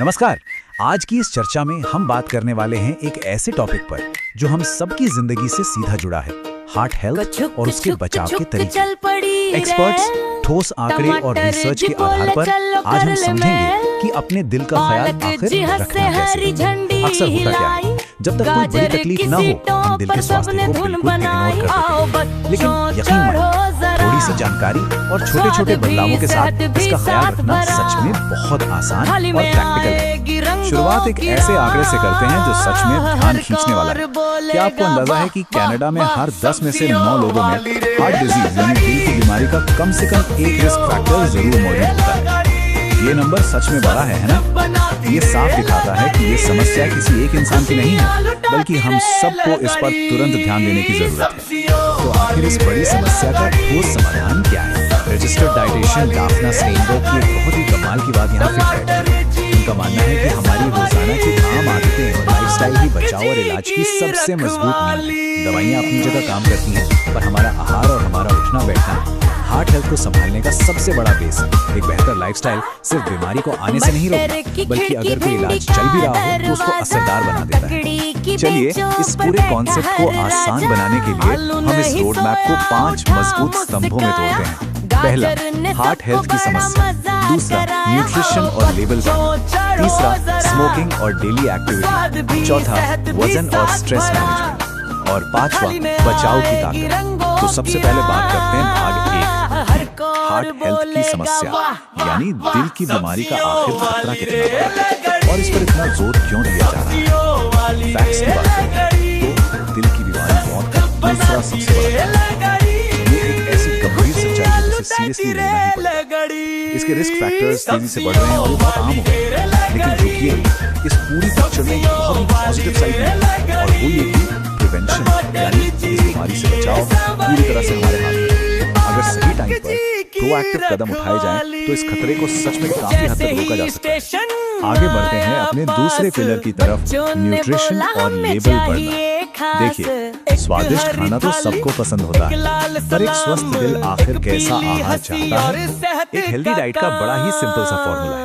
नमस्कार। आज की इस चर्चा में हम बात करने वाले हैं एक ऐसे टॉपिक पर जो हम सबकी जिंदगी से सीधा जुड़ा है, हार्ट हेल्थ और उसके बचाव के तरीके। एक्सपर्ट्स, ठोस आंकड़े और रिसर्च के आधार पर आज हम समझेंगे कि अपने दिल का ख्याल आखिर रखना कैसे। अक्सर होता क्या है, जब तक कोई बड़ी तकलीफ ना हो हम दिल के स्वास्थ्य को बिल्कुल इग्नोर कर देते हैं। लेकिन यकीन मानिए, थोड़ी सी जानकारी और छोटे-छोटे बदलावों के साथ इसका ख्याल रखना सच में बहुत आसान और प्रैक्टिकल है। शुरुआत एक ऐसे आंकड़े से करते हैं जो सच में ध्यान खींचने वाला है। क्या आपको अंदाजा है कि कनाडा में हर 10 में से 9 लोगों में हार्ट डिजीज यानी दिल की बीमारी का कम से कम एक रिस्क फैक्टर जरूर मौजूद होता है। ये नंबर सच में बड़ा है ना? ये साफ दिखाता है कि ये समस्या किसी एक इंसान की नहीं है, बल्कि हम सबको इस पर तुरंत ध्यान देने की जरूरत है। तो आखिर इस बड़ी समस्या का ठोस समाधान क्या है? रजिस्टर्ड डाइटिशियन डाफना स्टेनबर्ग की एक बहुत ही कमाल की बात यहाँ फिट बैठती है। उनका मानना है कि हमारी रोजाना की आम आदतें और लाइफस्टाइल ही बचाव और इलाज की सबसे मजबूत नींव है। दवाइयाँ अपनी जगह काम करती हैं, पर हमारा आहार और हमारा उठना बैठना हार्ट हेल्थ को संभालने का सबसे बड़ा बेस है। एक बेहतर लाइफस्टाइल सिर्फ बीमारी को आने से नहीं रोकता, बल्कि अगर कोई इलाज चल भी रहा हो तो उसको असरदार बना देता है। चलिए इस पूरे कॉन्सेप्ट को आसान बनाने के लिए हम इस रोड मैप को 5 मजबूत स्तंभों में तोड़ते हैं। पहला, हार्ट हेल्थ की समस्या। दूसरा, न्यूट्रिशन और लेवल बनाना। तीसरा, स्मोकिंग और डेली एक्टिविटी। चौथा, वजन और स्ट्रेस मैनेजमेंट। और पांचवा, बचाव की ताकत। तो सबसे पहले बात करते हैं भाग 1, हार्ट हेल्थ की समस्या यानी दिल की बीमारी का आखिर खतरा कितना बड़ा है और इस पर इतना जोर क्यों दिया जा रहा है। फैक्ट्स की बात करें तो दिल की बीमारी मौत का दूसरा सबसे बड़ा कारण है। ये एक ऐसी गंभीर सच्चाई है जिसे सीरियसली लेना ही पड़ेगा। इसके रिस्क फैक्टर्स तेजी से बढ़ रहे हैं और ये बहुत आम हो गए हैं। लेकिन रुकिए, इस पूरी पिक्चर में बहुत ही पॉजिटिव साइड है और वो ये कि प्रिवेंशन यानी इस बीमारी से बचाव पूरी तरह से हमारे हाथ में है। अगर सही टाइम पर प्रोएक्टिव कदम उठाए जाएं तो इस खतरे को सच में काफी हद तक रोका जा सकता है। आगे बढ़ते हैं अपने दूसरे पिलर की तरफ, न्यूट्रिशन और लेवल बढ़ना। देखिए, स्वादिष्ट खाना तो सबको पसंद होता है, पर एक स्वस्थ दिल आखिर कैसा आहार चाहता है? एक हेल्दी डाइट का बड़ा ही सिंपल सा फॉर्मूला है।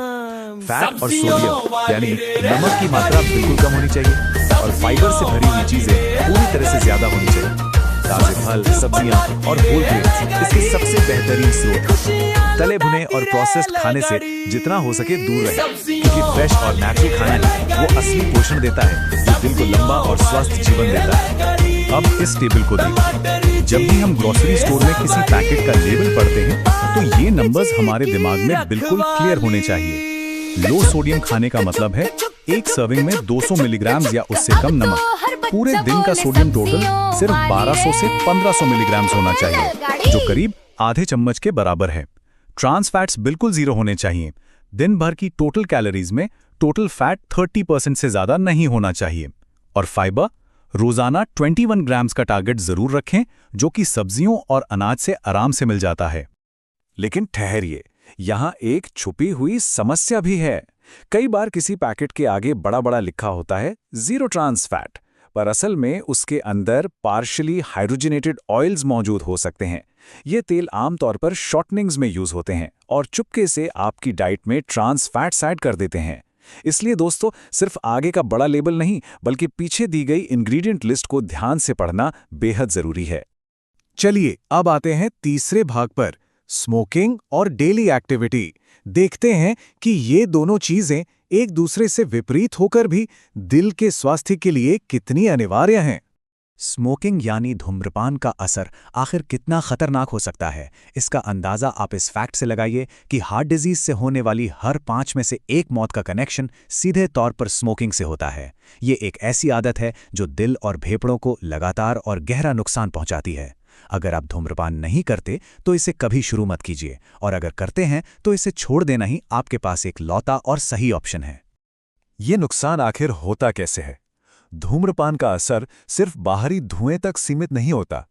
फैट और सोडियम यानी नमक की मात्रा बिल्कुल कम होनी चाहिए और फाइबर से भरी हुई चीजें पूरी तरह से ज्यादा होनी चाहिए। ताजे फल, सब्जियां और होल ग्रेन्स इसके सबसे बेहतरीन स्रोत। तले भुने और प्रोसेस्ड खाने से जितना हो सके दूर रहे, क्योंकि फ्रेश और नेचुरल खाना ही वो असली पोषण देता है जो दिल को लंबा और स्वस्थ जीवन देता है। अब इस टेबल को देखिए। जब भी हम ग्रोसरी स्टोर में किसी पैकेट का लेबल पढ़ते हैं तो ये नंबर्स हमारे दिमाग में बिल्कुल क्लियर होने चाहिए। लो सोडियम खाने का मतलब है एक सर्विंग में 200 मिलीग्राम या उससे कम नमक। पूरे दिन का सोडियम टोटल सिर्फ 1200 से 1500 मिलीग्राम होना चाहिए, जो करीब आधे चम्मच के बराबर है। ट्रांस फैट्स बिल्कुल जीरो होने चाहिए। दिन भर की टोटल कैलोरीज में टोटल फैट 30% से ज्यादा नहीं होना चाहिए। और फाइबर, रोजाना 21 ग्राम्स का टारगेट जरूर रखें, जो कि सब्जियों और अनाज से आराम से मिल जाता है। लेकिन ठहरिए, यहाँ एक छुपी हुई समस्या भी है। कई बार किसी पैकेट के आगे बड़ा बड़ा लिखा होता है 0 ट्रांस फैट, पर असल में उसके अंदर पार्शियली हाइड्रोजनेटेड ऑयल्स मौजूद हो सकते हैं। ये तेल आमतौर पर शॉर्टनिंग्स में यूज होते हैं और चुपके से आपकी डाइट में ट्रांस फैट्स ऐड कर देते हैं। इसलिए दोस्तों, सिर्फ आगे का बड़ा लेबल नहीं, बल्कि पीछे दी गई इंग्रेडिएंट लिस्ट को ध्यान से पढ़ना बेहद जरूरी है। चलिए अब आते हैं तीसरे भाग पर, स्मोकिंग और डेली एक्टिविटी। देखते हैं कि ये दोनों चीजें एक दूसरे से विपरीत होकर भी दिल के स्वास्थ्य के लिए कितनी अनिवार्य हैं। स्मोकिंग यानी धूम्रपान का असर आखिर कितना खतरनाक हो सकता है, इसका अंदाजा आप इस फैक्ट से लगाइए कि हार्ट डिजीज से होने वाली हर 5 में से 1 मौत का कनेक्शन सीधे तौर पर स्मोकिंग से होता है। ये एक ऐसी आदत है जो दिल और फेफड़ों को लगातार और गहरा नुकसान पहुंचाती है। अगर आप धूम्रपान नहीं करते तो इसे कभी शुरू मत कीजिए, और अगर करते हैं तो इसे छोड़ देना ही आपके पास एक लौता और सही ऑप्शन है। ये नुकसान आखिर होता कैसे है? धूम्रपान का असर सिर्फ बाहरी धुएं तक सीमित नहीं होता।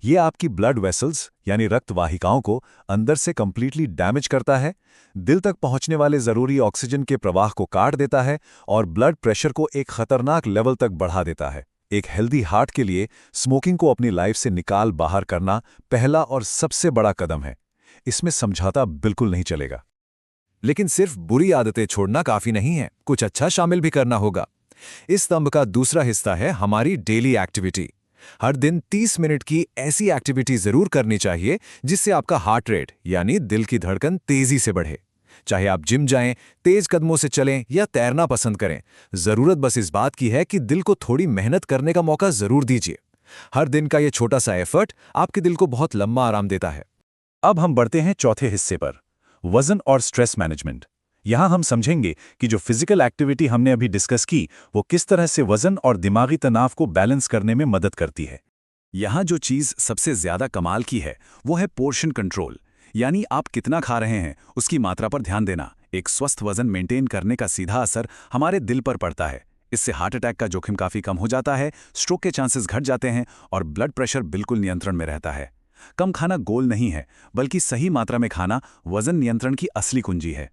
ये आपकी ब्लड वेसल्स यानी रक्त वाहिकाओं को अंदर से कंप्लीटली डैमेज करता है, दिल तक पहुंचने वाले जरूरी ऑक्सीजन के प्रवाह को काट देता है और ब्लड प्रेशर को एक खतरनाक लेवल तक बढ़ा देता है। एक हेल्दी हार्ट के लिए स्मोकिंग को अपनी लाइफ से निकाल बाहर करना पहला और सबसे बड़ा कदम है। इसमें समझौता बिल्कुल नहीं चलेगा। लेकिन सिर्फ बुरी आदतें छोड़ना काफी नहीं है, कुछ अच्छा शामिल भी करना होगा। इस स्तंभ का दूसरा हिस्सा है हमारी डेली एक्टिविटी। हर दिन 30 मिनट की ऐसी एक्टिविटी जरूर करनी चाहिए जिससे आपका हार्ट रेट यानी दिल की धड़कन तेजी से बढ़े। चाहे आप जिम जाएं, तेज कदमों से चलें या तैरना पसंद करें, जरूरत बस इस बात की है कि दिल को थोड़ी मेहनत करने का मौका जरूर दीजिए। हर दिन का ये छोटा सा एफर्ट आपके दिल को बहुत लंबा आराम देता है। अब हम बढ़ते हैं चौथे हिस्से पर, वजन और स्ट्रेस मैनेजमेंट। यहां हम समझेंगे कि जो फिजिकल एक्टिविटी हमने अभी डिस्कस की वो किस तरह से वजन और दिमागी तनाव को बैलेंस करने में मदद करती है। यहां जो चीज सबसे ज्यादा कमाल की है वो है पोर्शन कंट्रोल, यानी आप कितना खा रहे हैं उसकी मात्रा पर ध्यान देना। एक स्वस्थ वजन मेंटेन करने का सीधा असर हमारे दिल पर पड़ता है। इससे हार्ट अटैक का जोखिम काफी कम हो जाता है, स्ट्रोक के चांसेस घट जाते हैं और ब्लड प्रेशर बिल्कुल नियंत्रण में रहता है। कम खाना गोल नहीं है, बल्कि सही मात्रा में खाना वजन नियंत्रण की असली कुंजी है।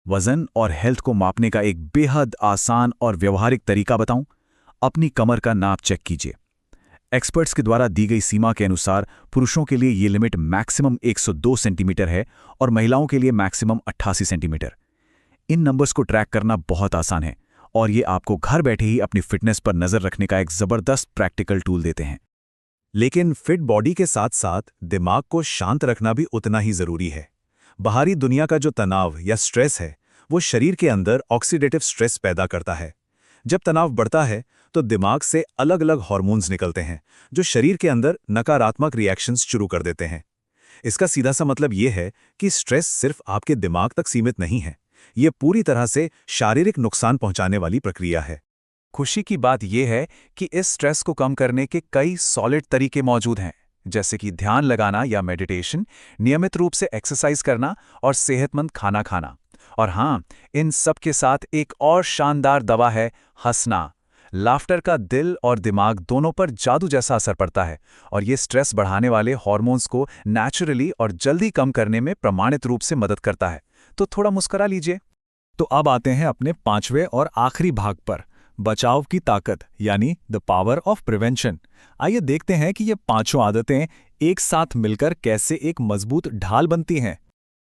वजन और हेल्थ को मापने का एक बेहद आसान और व्यवहारिक तरीका बताऊं? अपनी कमर का नाप चेक कीजिए। एक्सपर्ट्स के द्वारा दी गई सीमा के अनुसार पुरुषों के लिए ये लिमिट मैक्सिमम 102 सेंटीमीटर है और महिलाओं के लिए मैक्सिमम 88 सेंटीमीटर। इन नंबर्स को ट्रैक करना बहुत आसान है और ये आपको घर बैठे ही अपनी फिटनेस पर नजर रखने का एक जबरदस्त प्रैक्टिकल टूल देते हैं। लेकिन फिट बॉडी के साथ साथ दिमाग को शांत रखना भी उतना ही जरूरी है। बाहरी दुनिया का जो तनाव या स्ट्रेस है वो शरीर के अंदर ऑक्सीडेटिव स्ट्रेस पैदा करता है। जब तनाव बढ़ता है तो दिमाग से अलग अलग हार्मोन्स निकलते हैं जो शरीर के अंदर नकारात्मक रिएक्शंस शुरू कर देते हैं। इसका सीधा सा मतलब ये है कि स्ट्रेस सिर्फ आपके दिमाग तक सीमित नहीं है, ये पूरी तरह से शारीरिक नुकसान पहुंचाने वाली प्रक्रिया है। खुशी की बात यह है कि इस स्ट्रेस को कम करने के कई सॉलिड तरीके मौजूद हैं, जैसे कि ध्यान लगाना या मेडिटेशन, नियमित रूप से एक्सरसाइज करना और सेहतमंद खाना खाना। और हाँ, इन सब के साथ एक और शानदार दवा है हंसना। लाफ्टर का दिल और दिमाग दोनों पर जादू जैसा असर पड़ता है और ये स्ट्रेस बढ़ाने वाले हार्मोन्स को नेचुरली और जल्दी कम करने में प्रमाणित रूप से मदद करता है। तो थोड़ा मुस्कुरा लीजिए। तो अब आते हैं अपने पांचवें और आखिरी भाग पर, बचाव की ताकत यानी द पावर ऑफ प्रिवेंशन। आइए देखते हैं कि ये पांचों आदतें एक साथ मिलकर कैसे एक मजबूत ढाल बनती हैं।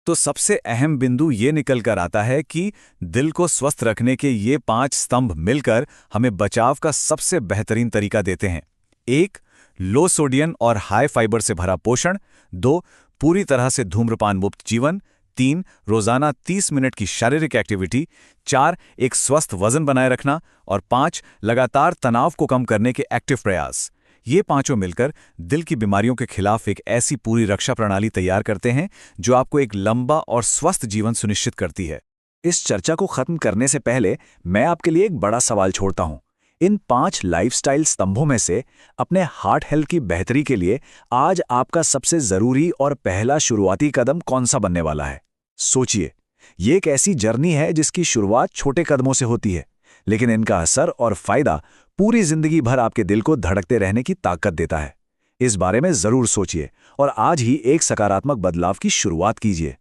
तो सबसे अहम बिंदु ये निकल कर आता है कि दिल को स्वस्थ रखने के ये 5 स्तंभ मिलकर हमें बचाव का सबसे बेहतरीन तरीका देते हैं। 1. लो सोडियम और हाई फाइबर से भरा पोषण। 2. पूरी तरह से धूम्रपान मुक्त जीवन। 3. रोजाना 30 मिनट की शारीरिक एक्टिविटी। 4. एक स्वस्थ वजन बनाए रखना। और 5. लगातार तनाव को कम करने के एक्टिव प्रयास। ये पांचों मिलकर दिल की बीमारियों के खिलाफ एक ऐसी पूरी रक्षा प्रणाली तैयार करते हैं जो आपको एक लंबा और स्वस्थ जीवन सुनिश्चित करती है। इस चर्चा को खत्म करने से पहले मैं आपके लिए एक बड़ा सवाल छोड़ता हूं। इन 5 लाइफस्टाइल स्तंभों में से अपने हार्ट हेल्थ की बेहतरी के लिए आज आपका सबसे जरूरी और पहला शुरुआती कदम कौन सा बनने वाला है? सोचिए। ये एक ऐसी जर्नी है जिसकी शुरुआत छोटे कदमों से होती है, लेकिन इनका असर और फायदा पूरी जिंदगी भर आपके दिल को धड़कते रहने की ताकत देता है। इस बारे में जरूर सोचिए और आज ही एक सकारात्मक बदलाव की शुरुआत कीजिए।